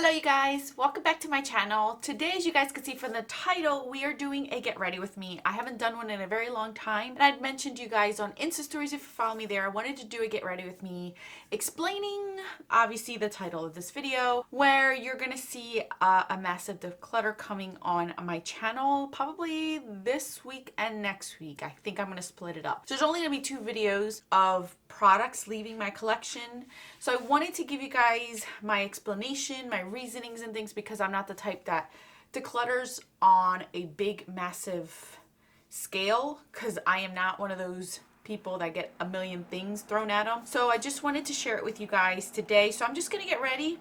Hello you guys, welcome back to my channel. Today, as you guys can see from the title, we are doing a get ready with me. I haven't done one in a very long time, and I'd mentioned you guys on Insta stories if you follow me there. I wanted to do a get ready with me explaining obviously the title of this video, where you're gonna see a massive declutter coming on my channel probably this week and next week. I think I'm gonna split it up. So there's only gonna be 2 videos of products leaving my collection. So I wanted to give you guys my explanation, my reasonings and things, because I'm not the type that declutters on a big massive scale, because I am not one of those people that get a million things thrown at them. So I just wanted to share it with you guys today. So I'm just gonna get ready.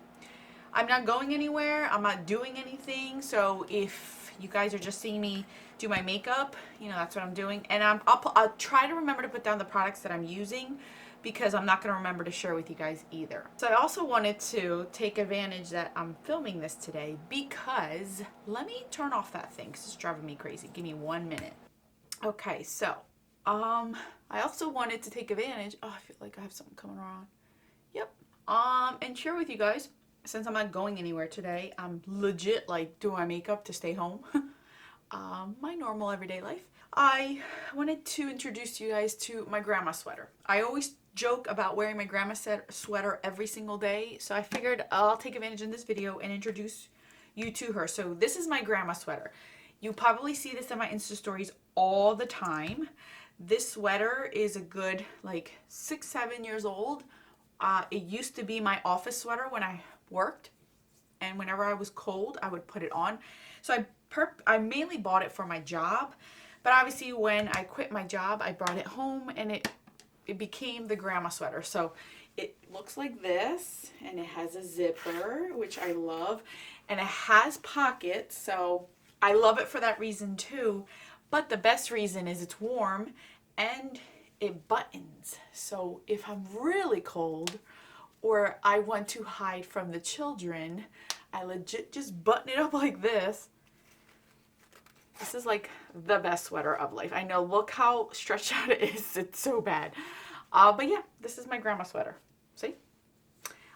I'm not going anywhere, I'm not doing anything. So if you guys are just seeing me do my makeup, you know, that's what I'm doing. And I'll try to remember to put down the products that I'm using, because I'm not going to remember to share with you guys either. So I also wanted to take advantage that I'm filming this today, because let me turn off that thing because it's driving me crazy. Give me 1 minute. Okay, so I also wanted to take advantage. Oh, I feel like I have something coming around. Yep. And share with you guys, since I'm not going anywhere today, I'm legit like doing my makeup to stay home. My normal everyday life. I wanted to introduce you guys to my grandma sweater. I always joke about wearing my grandma sweater every single day, so I figured I'll take advantage in this video and introduce you to her. So this is my grandma sweater. You probably see this in my Insta stories all the time. This sweater is a good like 6-7 years old. It used to be my office sweater when I worked, and whenever I was cold I would put it on. So I mainly bought it for my job, but obviously when I quit my job I brought it home, and it became the grandma sweater. So it looks like this, and it has a zipper, which I love, and it has pockets, so I love it for that reason too. But the best reason is it's warm and it buttons. So if I'm really cold or I want to hide from the children, I legit just button it up like this. This is like the best sweater of life. I know, look how stretched out it is. It's so bad. But yeah, this is my grandma sweater. See?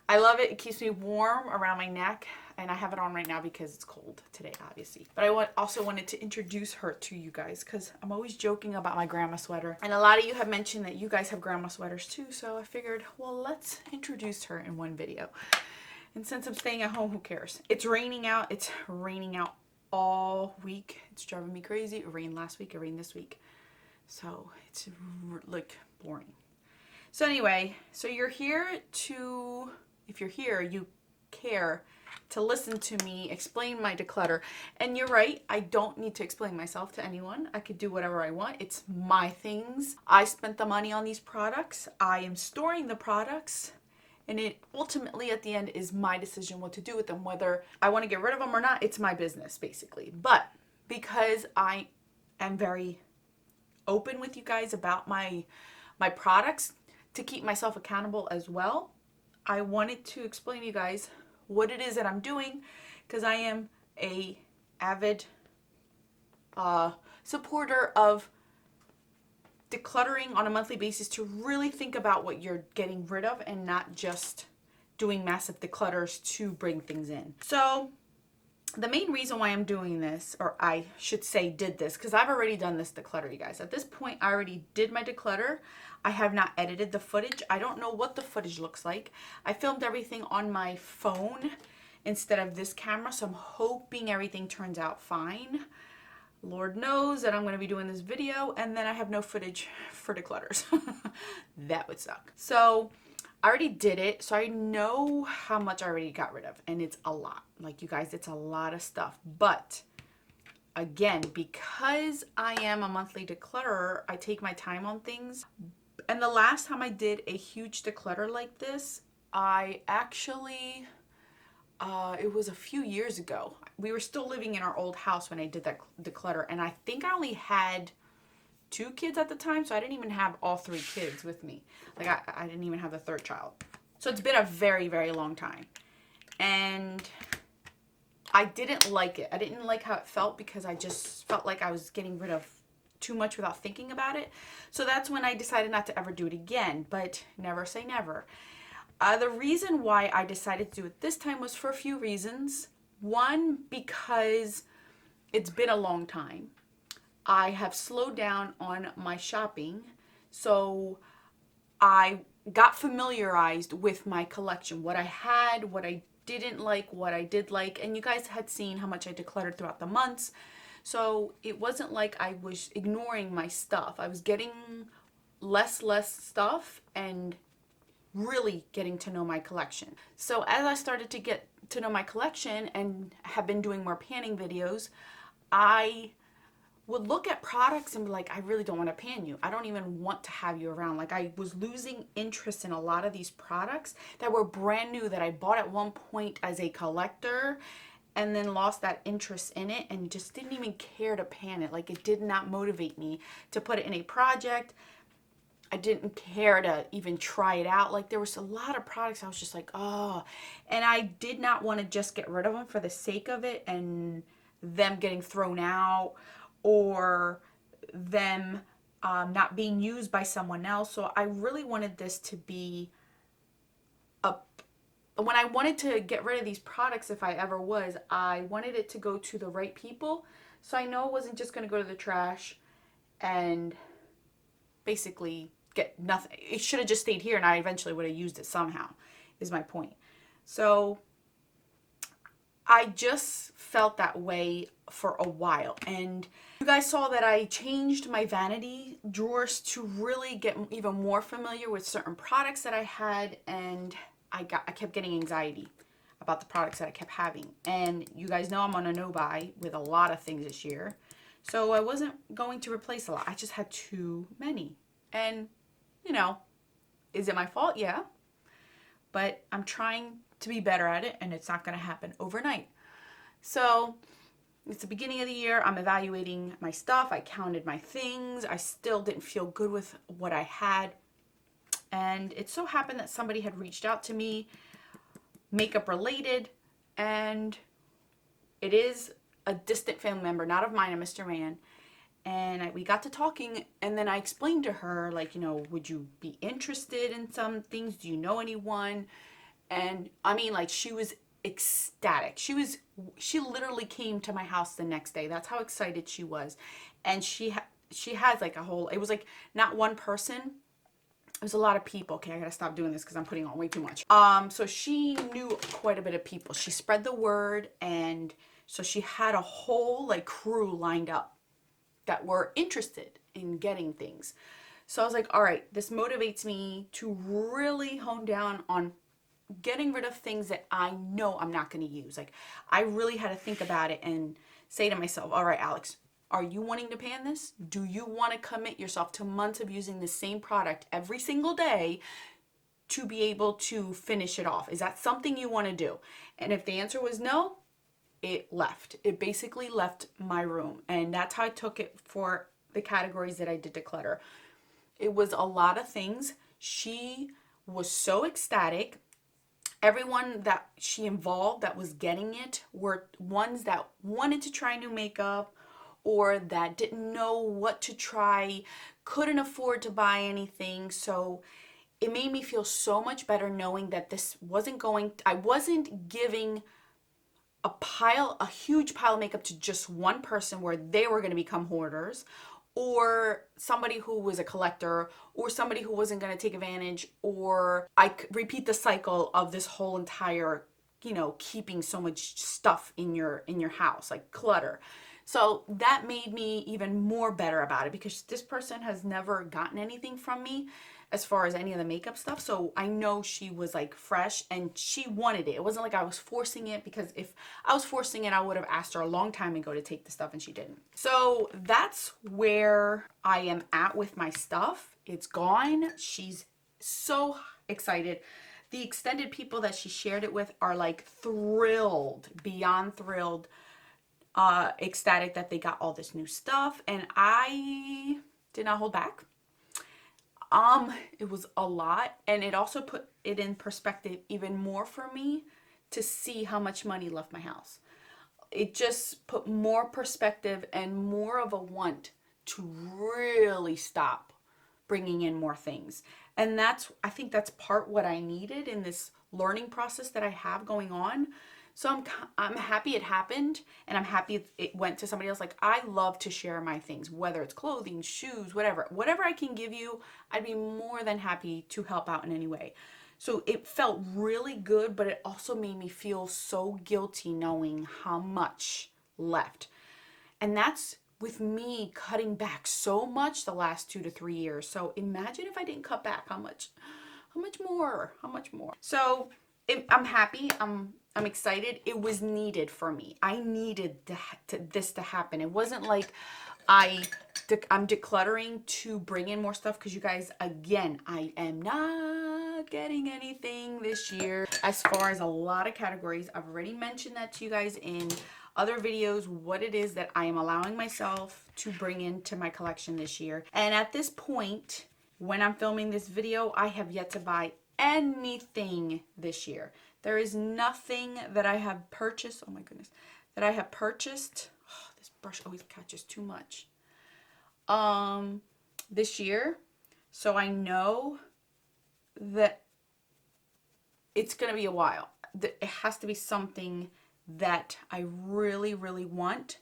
I love it. It keeps me warm around my neck, and I have it on right now because it's cold today, obviously. But I also wanted to introduce her to you guys, because I'm always joking about my grandma sweater. And a lot of you have mentioned that you guys have grandma sweaters too, so I figured, well, let's introduce her in one video. And since I'm staying at home, who cares? It's raining out. It's raining out all week. It's driving me crazy. It rained last week, it rained this week. So it's like boring. So anyway, so you're here to, if you're here, you care to listen to me explain my declutter. And you're right, I don't need to explain myself to anyone. I could do whatever I want. It's my things. I spent the money on these products. I am storing the products. And it ultimately at the end is my decision what to do with them. Whether I want to get rid of them or not, it's my business basically. But because I am very open with you guys about my products, to keep myself accountable as well, I wanted to explain to you guys what it is that I'm doing, because I am a avid supporter of decluttering on a monthly basis, to really think about what you're getting rid of and not just doing massive declutters to bring things in. So the main reason why I'm doing this, or I should say did this, because I've already done this declutter, you guys. At this point, I already did my declutter. I have not edited the footage. I don't know what the footage looks like. I filmed everything on my phone instead of this camera, so I'm hoping everything turns out fine. Lord knows that I'm going to be doing this video and then I have no footage for declutters. That would suck. So I already did it, so I know how much I already got rid of, and it's a lot. Like, you guys, it's a lot of stuff. But again, because I am a monthly declutterer, I take my time on things. And the last time I did a huge declutter like this, I actually, it was a few years ago. We were still living in our old house when I did that declutter, and I think I only had 2 kids at the time, so I didn't even have all 3 kids with me. Like, I didn't even have the 3rd child. So it's been a very, very long time. And I didn't like it. I didn't like how it felt, because I just felt like I was getting rid of too much without thinking about it. So that's when I decided not to ever do it again, but never say never. The reason why I decided to do it this time was for a few reasons. One, because it's been a long time. I have slowed down on my shopping, so I got familiarized with my collection, what I had, what I didn't like, what I did like, and you guys had seen how much I decluttered throughout the months. So it wasn't like I was ignoring my stuff. I was getting less stuff and really getting to know my collection. So as I started to get to know my collection and have been doing more panning videos, I would look at products and be like, I really don't want to pan you. I don't even want to have you around. Like, I was losing interest in a lot of these products that were brand new that I bought at one point as a collector and then lost that interest in it and just didn't even care to pan it. Like, it did not motivate me to put it in a project. I didn't care to even try it out. Like, there was a lot of products I was just like, oh, and I did not want to just get rid of them for the sake of it and them getting thrown out or them not being used by someone else. So I really wanted this to be when I wanted to get rid of these products, if I ever was, I wanted it to go to the right people. So I know it wasn't just going to go to the trash and basically get nothing. It should have just stayed here and I eventually would have used it somehow, is my point. So I just felt that way for a while. And you guys saw that I changed my vanity drawers to really get even more familiar with certain products that I had, and I kept getting anxiety about the products that I kept having. And you guys know I'm on a no-buy with a lot of things this year. So I wasn't going to replace a lot. I just had too many. And, you know, is it my fault? Yeah. But I'm trying to be better at it, and it's not going to happen overnight. So it's the beginning of the year. I'm evaluating my stuff. I counted my things. I still didn't feel good with what I had. And it so happened that somebody had reached out to me, makeup related, and it is a distant family member, not of mine, a Mr. Man. And we got to talking, and then I explained to her, like, you know, would you be interested in some things? Do you know anyone? And I mean, like, she was ecstatic. She literally came to my house the next day. That's how excited she was. And she has like a whole, it was like not one person. It was a lot of people. Okay, I gotta stop doing this because I'm putting on way too much. So she knew quite a bit of people. She spread the word, and so she had a whole like crew lined up that were interested in getting things. So I was like, all right, this motivates me to really hone down on getting rid of things that I know I'm not going to use. Like, I really had to think about it and say to myself, all right, Alex, are you wanting to pan this? Do you want to commit yourself to months of using the same product every single day to be able to finish it off? Is that something you want to do? And if the answer was no, it left. It basically left my room. And that's how I took it for the categories that I did declutter. It was a lot of things. She was so ecstatic. Everyone that she involved that was getting it were ones that wanted to try new makeup or that didn't know what to try, couldn't afford to buy anything. So it made me feel so much better knowing that this I wasn't giving a huge pile of makeup to just one person where they were going to become hoarders, or somebody who was a collector, or somebody who wasn't going to take advantage, or I repeat the cycle of this whole entire, you know, keeping so much stuff in your house, like clutter. So that made me even more better about it because this person has never gotten anything from me as far as any of the makeup stuff. So I know she was like fresh and she wanted it. It wasn't like I was forcing it, because if I was forcing it, I would have asked her a long time ago to take the stuff and she didn't. So that's where I am at with my stuff. It's gone. She's so excited. The extended people that she shared it with are like thrilled, beyond thrilled, ecstatic that they got all this new stuff. And I did not hold back. It was a lot, and it also put it in perspective even more for me to see how much money left my house. It just put more perspective and more of a want to really stop bringing in more things. And I think that's part what I needed in this learning process that I have going on. So I'm happy it happened, and I'm happy it went to somebody else. Like, I love to share my things, whether it's clothing, shoes, whatever I can give you, I'd be more than happy to help out in any way. So it felt really good, but it also made me feel so guilty knowing how much left. And that's with me cutting back so much the last 2 to 3 years. So imagine if I didn't cut back, how much more. So I'm happy. I'm excited. It was needed for me. I needed this to happen. It wasn't like I'm decluttering to bring in more stuff, because you guys, again, I am not getting anything this year as far as a lot of categories. I've already mentioned that to you guys in other videos, what it is that I am allowing myself to bring into my collection this year. And at this point, when I'm filming this video, I have yet to buy anything this year. There is nothing that I have purchased, oh my goodness, that I have purchased. Oh, this brush always catches too much. This year. So I know that it's going to be a while. It has to be something that I really, really want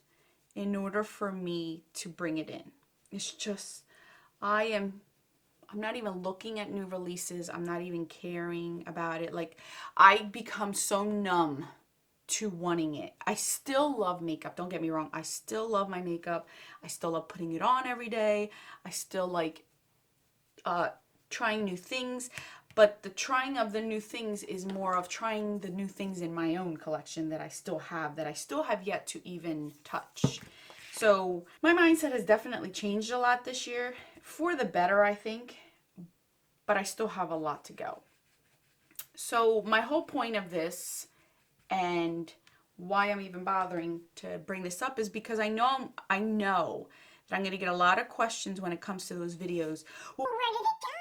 in order for me to bring it in. It's just, I'm not even looking at new releases. I'm not even caring about it. Like, I become so numb to wanting it. I still love makeup. Don't get me wrong. I still love my makeup. I still love putting it on every day. I still like trying new things. But the trying of the new things is more of trying the new things in my own collection that I still have yet to even touch. So my mindset has definitely changed a lot this year, for the better, I think, but I still have a lot to go. So my whole point of this, and why I'm even bothering to bring this up, is because I know that I'm going to get a lot of questions when it comes to those videos. Well, where did it go?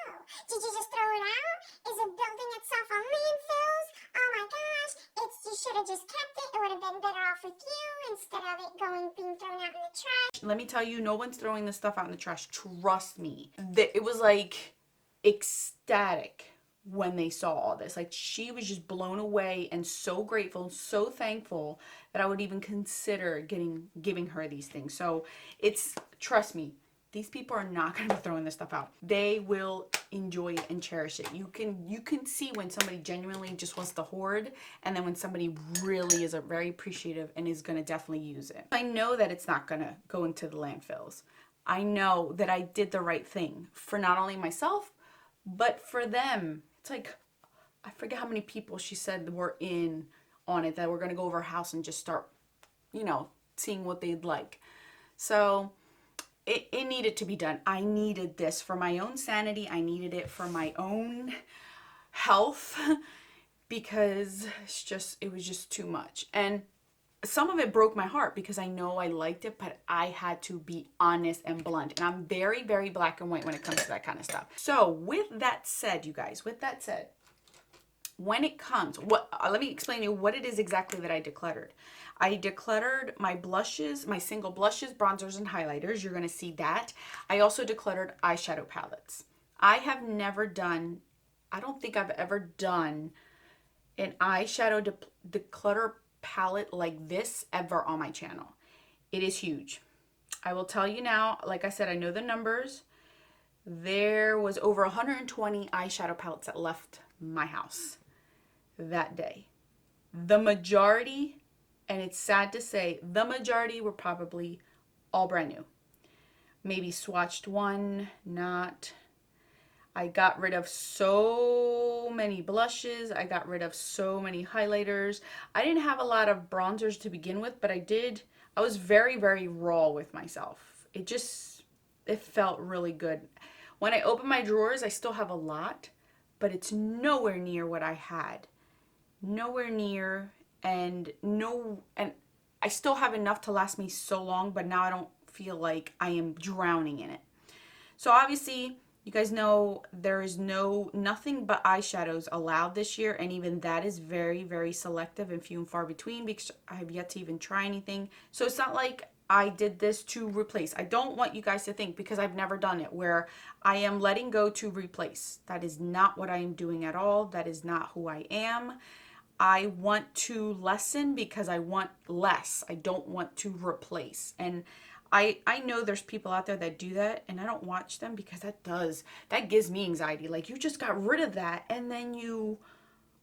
Did you just throw it out? Is it building itself on landfills? Oh my gosh, you should have just kept it. It would have been better off with you instead of it being thrown out in the trash. Let me tell you, no one's throwing this stuff out in the trash. Trust me. It was like ecstatic when they saw all this. Like, she was just blown away and so grateful and so thankful that I would even consider giving her these things. So trust me, these people are not going to be throwing this stuff out. They will enjoy it and cherish it. You can see when somebody genuinely just wants to hoard, and then when somebody really is very appreciative and is going to definitely use it. I know that it's not going to go into the landfills. I know that I did the right thing for not only myself, but for them. It's like, I forget how many people she said were in on it, that we're going to go over her house and just start, seeing what they'd like. So it needed to be done. I needed this for my own sanity. I needed it for my own health, because it was just too much. And some of it broke my heart, because I know I liked it, but I had to be honest and blunt. And I'm very, very black and white when it comes to that kind of stuff. So with that said, you guys, when it comes, let me explain to you what it is exactly that I decluttered. I decluttered my blushes, my single blushes, bronzers, and highlighters. You're going to see that. I also decluttered eyeshadow palettes. I don't think I've ever done an eyeshadow declutter palette like this ever on my channel. It is huge. I will tell you now, like I said, I know the numbers. There was over 120 eyeshadow palettes that left my house that day. The majority, and it's sad to say, the majority were probably all brand new. Maybe swatched one, not. I got rid of so many blushes. I got rid of so many highlighters. I didn't have a lot of bronzers to begin with, but I was very, very raw with myself. It felt really good. When I open my drawers, I still have a lot, but it's nowhere near what I had. Nowhere near, and I still have enough to last me so long, but now I don't feel like I am drowning in it. So obviously, you guys know there is nothing but eyeshadows allowed this year, and even that is very, very selective and few and far between, because I have yet to even try anything. So it's not like I did this to replace. I don't want you guys to think, because I've never done it, where I am letting go to replace. That is not what I am doing at all. That is not who I am. I want to lessen because I want less. I don't want to replace. And I know there's people out there that do that, and I don't watch them because that gives me anxiety. Like, you just got rid of that and then you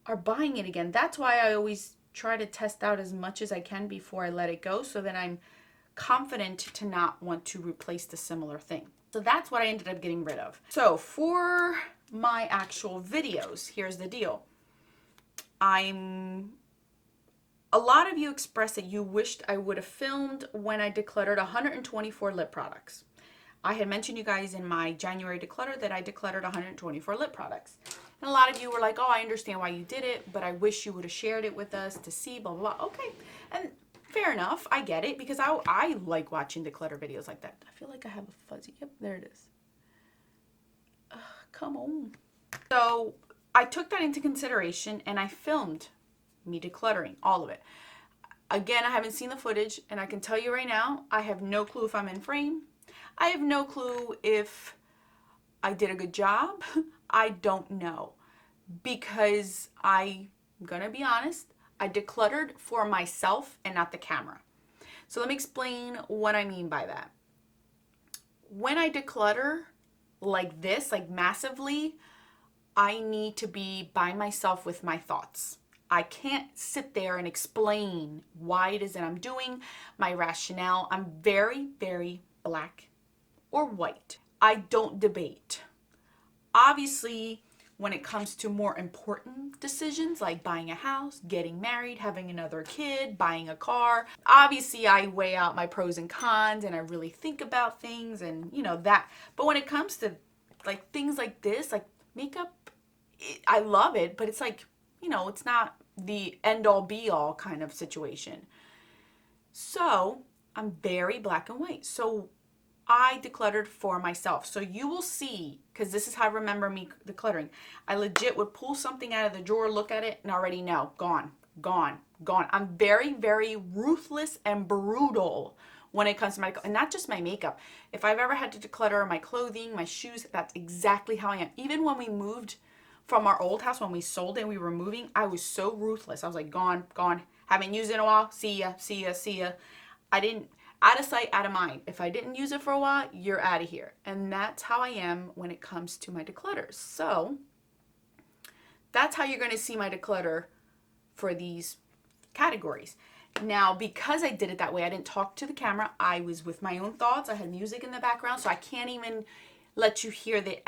are buying it again. That's why I always try to test out as much as I can before I let it go, so that I'm confident to not want to replace the similar thing. So that's what I ended up getting rid of. So for my actual videos, here's the deal. A lot of you expressed that you wished I would have filmed when I decluttered 124 lip products. I had mentioned you guys in my January declutter that I decluttered 124 lip products. And a lot of you were like, oh, I understand why you did it, but I wish you would have shared it with us to see, blah, blah, blah. Okay. And fair enough. I get it, because I like watching declutter videos like that. I feel like I have a fuzzy. Yep, there it is. Come on. So I took that into consideration and I filmed me decluttering all of it. Again, I haven't seen the footage, and I can tell you right now, I have no clue if I'm in frame. I have no clue if I did a good job. I don't know, because I'm gonna be honest, I decluttered for myself and not the camera. So let me explain what I mean by that. When I declutter like this, like massively, I need to be by myself with my thoughts. I can't sit there and explain why it is that I'm doing, my rationale. I'm very, very black or white. I don't debate. Obviously, when it comes to more important decisions like buying a house, getting married, having another kid, buying a car, obviously I weigh out my pros and cons and I really think about things and that. But when it comes to like things like this, like makeup, I love it, but it's like, it's not the end all be all kind of situation. So I'm very black and white. So I decluttered for myself. So you will see, because this is how I remember me decluttering. I legit would pull something out of the drawer, look at it, and already know, gone, gone, gone. I'm very, very ruthless and brutal when it comes to my, and not just my makeup. If I've ever had to declutter my clothing, my shoes, that's exactly how I am. Even when we moved from our old house, when we sold it and we were moving, I was so ruthless. I was like, gone, gone. Haven't used it in a while. See ya, see ya, see ya. I didn't, out of sight, out of mind. If I didn't use it for a while, you're out of here. And that's how I am when it comes to my declutters. So that's how you're going to see my declutter for these categories. Now, because I did it that way, I didn't talk to the camera. I was with my own thoughts. I had music in the background, so I can't even let you hear the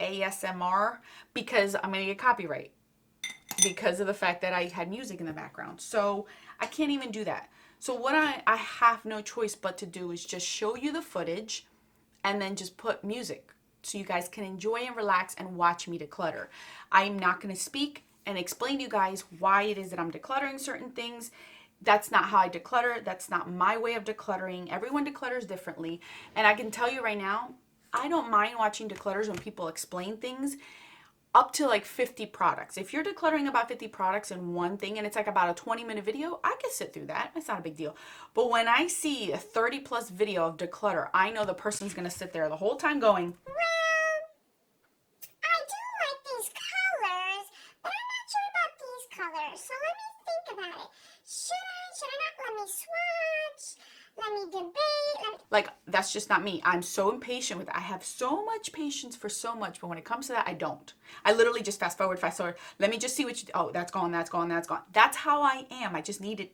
ASMR because I'm going to get copyright because of the fact that I had music in the background. So I can't even do that. So what I have no choice but to do is just show you the footage and then just put music so you guys can enjoy and relax and watch me declutter. I'm not going to speak and explain to you guys why it is that I'm decluttering certain things. That's not how I declutter. That's not my way of decluttering. Everyone declutters differently. And I can tell you right now, I don't mind watching declutters when people explain things up to like 50 products. If you're decluttering about 50 products in one thing and it's like about a 20-minute video, I can sit through that. It's not a big deal. But when I see a 30+ video of declutter, I know the person's going to sit there the whole time going, Well, I do like these colors, but I'm not sure about these colors. So let me think about it. Should I not? Let me swatch. Let me debate. like, that's just not me. I'm so impatient with it. I have so much patience for so much, but when it comes to that, I don't. I literally just fast forward. Let me just see what you, oh, that's gone, that's gone, that's gone. That's how I am. I just need it.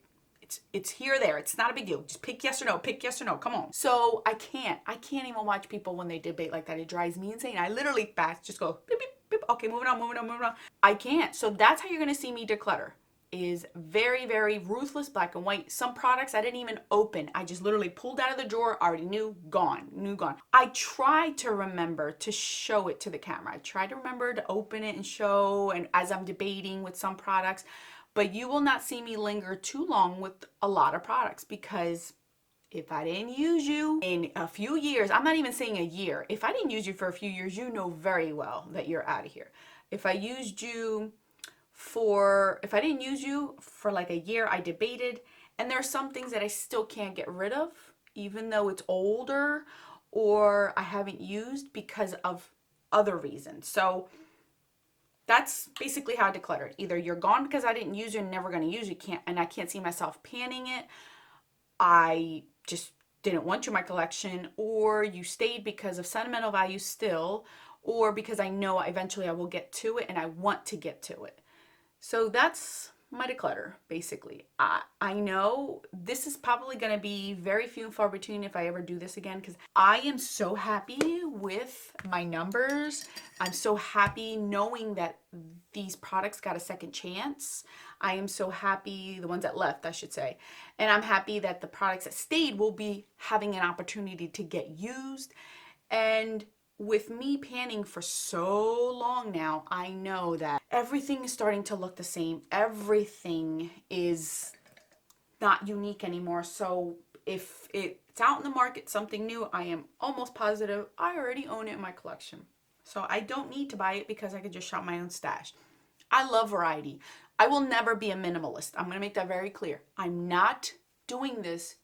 It's here, there. It's not a big deal. Just pick yes or no, pick yes or no. Come on. So I can't even watch people when they debate like that. It drives me insane. I literally just go, beep, beep, beep. Okay, moving on, moving on, moving on. I can't. So that's how you're going to see me declutter. Is very, very ruthless, black and white. Some products I didn't even open. I just literally pulled out of the drawer, already knew, gone. I try to remember to show it to the camera. I try to remember to open it and show, and as I'm debating with some products, but you will not see me linger too long with a lot of products, because if I didn't use you in a few years, I'm not even saying a year. If I didn't use you for a few years, you know very well that you're out of here. If I used you for, if I didn't use you for like a year, I debated. And there are some things that I still can't get rid of, even though it's older or I haven't used because of other reasons. So that's basically how I declutter it. Either you're gone because I didn't use it and never going to use it, and I can't see myself panning it. I just didn't want you in my collection, or you stayed because of sentimental value still, or because I know eventually I will get to it and I want to get to it. So that's my declutter, basically. I know this is probably going to be very few and far between if I ever do this again, because I am so happy with my numbers. I'm so happy knowing that these products got a second chance. I am so happy, the ones that left, I should say. And I'm happy that the products that stayed will be having an opportunity to get used. And with me panning for so long now, I know that everything is starting to look the same. Everything is not unique anymore. So if it's out in the market, something new, I am almost positive I already own it in my collection. So I don't need to buy it because I could just shop my own stash. I love variety. I will never be a minimalist. I'm going to make that very clear. I'm not doing this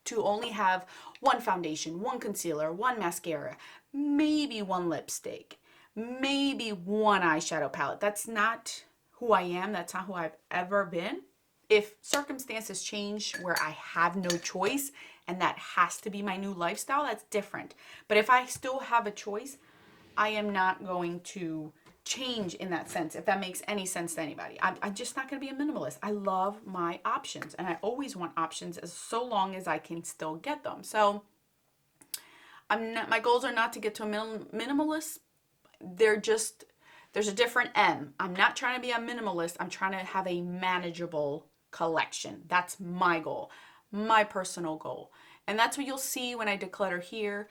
to only have one foundation, one concealer, one mascara, maybe one lipstick, maybe one eyeshadow palette. That's not who I am. That's not who I've ever been. If circumstances change where I have no choice and that has to be my new lifestyle, that's different. But if I still have a choice, I am not going to change in that sense, if that makes any sense to anybody. I'm just not going to be a minimalist. I love my options, and I always want options as so long as I can still get them. So my goals are not to get to a minimalist. There's a different M. I'm not trying to be a minimalist. I'm trying to have a manageable collection. That's my goal, my personal goal. And that's what you'll see when I declutter here.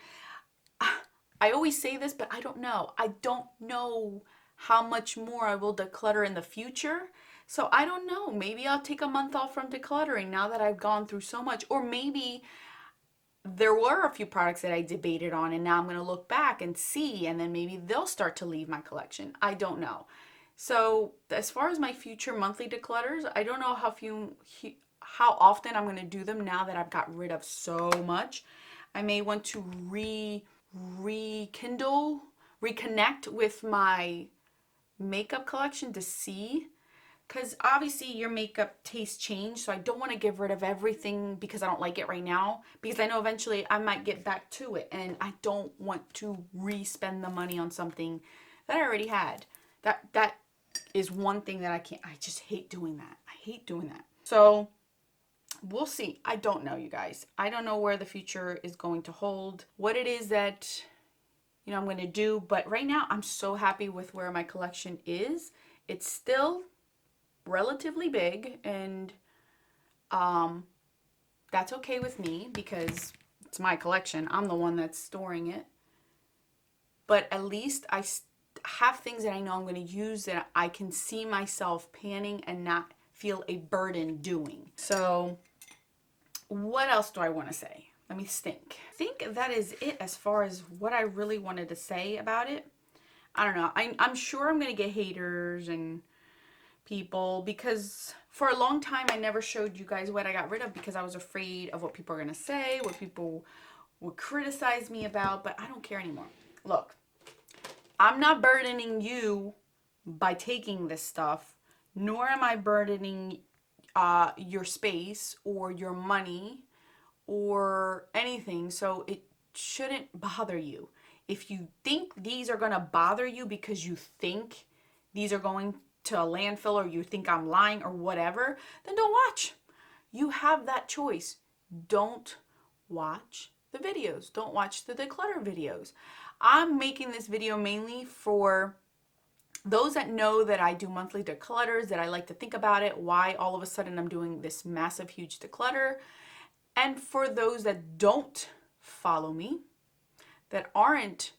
I always say this, but I don't know. I don't know how much more I will declutter in the future. So I don't know. Maybe I'll take a month off from decluttering now that I've gone through so much. Or maybe there were a few products that I debated on and now I'm going to look back and see, and then maybe they'll start to leave my collection. I don't know. So as far as my future monthly declutters, I don't know how often I'm going to do them now that I've got rid of so much. I may want to reconnect with my makeup collection to see, because obviously your makeup tastes change, so I don't want to get rid of everything because I don't like it right now, because I know eventually I might get back to it, and I don't want to re-spend the money on something that I already had. That is one thing that I just hate doing that. I hate doing that. So we'll see. I don't know, you guys. I don't know where the future is going to hold, what it is that I'm going to do. But right now, I'm so happy with where my collection is. It's still relatively big, and that's okay with me because it's my collection. I'm the one that's storing it. But at least I have things that I know I'm going to use that I can see myself panning and not feel a burden doing. So what else do I want to say? Let me think. I think that is it as far as what I really wanted to say about it. I don't know. I'm sure I'm going to get haters and people, because for a long time I never showed you guys what I got rid of because I was afraid of what people are going to say, what people would criticize me about, but I don't care anymore. Look, I'm not burdening you by taking this stuff, nor am I burdening your space or your money or anything, so it shouldn't bother you. If you think these are going to bother you because you think these are going to a landfill, or you think I'm lying or whatever, then don't watch. You have that choice. Don't watch the videos. Don't watch the declutter videos. I'm making this video mainly for those that know that I do monthly declutters, that I like to think about it, why all of a sudden I'm doing this massive, huge declutter. And for those that don't follow me, that aren't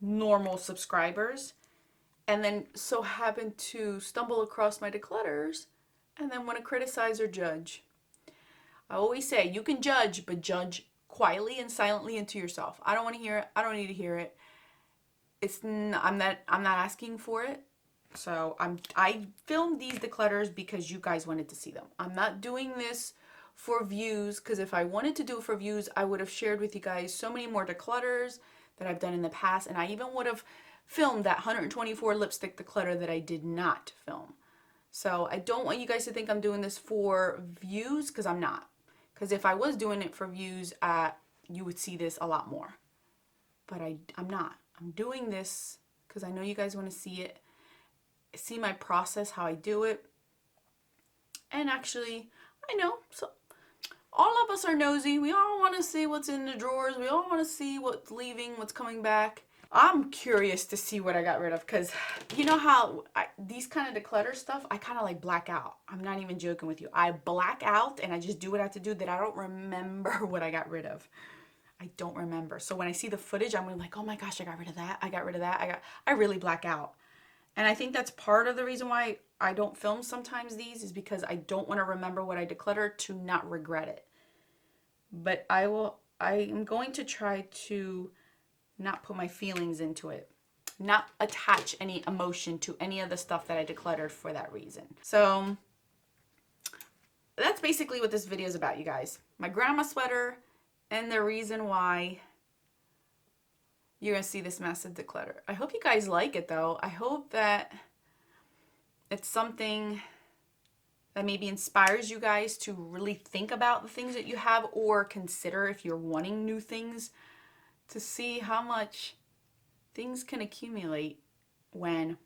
normal subscribers, and then so happen to stumble across my declutters and then want to criticize or judge. I always say, you can judge, but judge quietly and silently and to yourself. I don't want to hear it. I don't need to hear it. I'm not asking for it. So I filmed these declutters because you guys wanted to see them. I'm not doing this for views, because if I wanted to do it for views, I would have shared with you guys so many more declutters that I've done in the past, and I even would have filmed that 124 lipstick declutter that I did not film. So I don't want you guys to think I'm doing this for views, because I'm not. Because if I was doing it for views, you would see this a lot more. But I'm not. I'm doing this because I know you guys want to see it, see my process, how I do it. And actually, I know, so all of us are nosy. We all want to see what's in the drawers. We all want to see what's leaving, what's coming back. I'm curious to see what I got rid of, because you know how these kind of declutter stuff, I kind of like black out. I'm not even joking with you. I black out and I just do what I have to do, that I don't remember what I got rid of. I don't remember. So when I see the footage, I'm like, oh my gosh, I got rid of that. I got rid of that. I really black out. And I think that's part of the reason why I don't film sometimes these, is because I don't want to remember what I decluttered to not regret it. But I am going to try to not put my feelings into it, not attach any emotion to any of the stuff that I decluttered for that reason. So that's basically what this video is about, you guys. My grandma sweater, and the reason why you're going to see this massive declutter. I hope you guys like it, though. I hope that it's something that maybe inspires you guys to really think about the things that you have, or consider, if you're wanting new things, to see how much things can accumulate when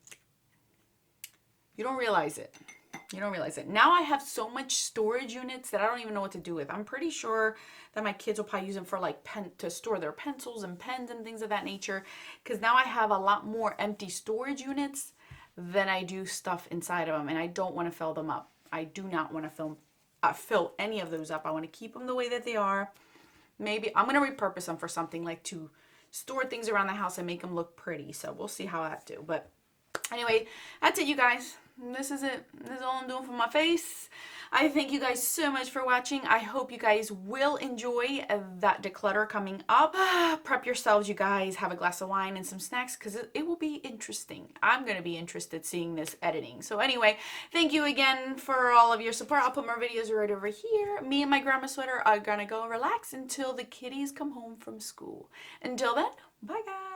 you don't realize it. You don't realize it. Now I have so much storage units that I don't even know what to do with. I'm pretty sure that my kids will probably use them for like to store their pencils and pens and things of that nature. Because now I have a lot more empty storage units than I do stuff inside of them. And I don't want to fill them up. I do not want to fill any of those up. I want to keep them the way that they are. Maybe I'm going to repurpose them for something like to store things around the house and make them look pretty. So we'll see how I do. But anyway, that's it, you guys. This is it. This is all I'm doing for my face. I thank you guys so much for watching. I hope you guys will enjoy that declutter coming up. Prep yourselves, you guys. Have a glass of wine and some snacks, because it will be interesting. I'm going to be interested seeing this editing. So anyway, thank you again for all of your support. I'll put more videos right over here. Me and my grandma sweater are going to go relax until the kiddies come home from school. Until then, bye guys.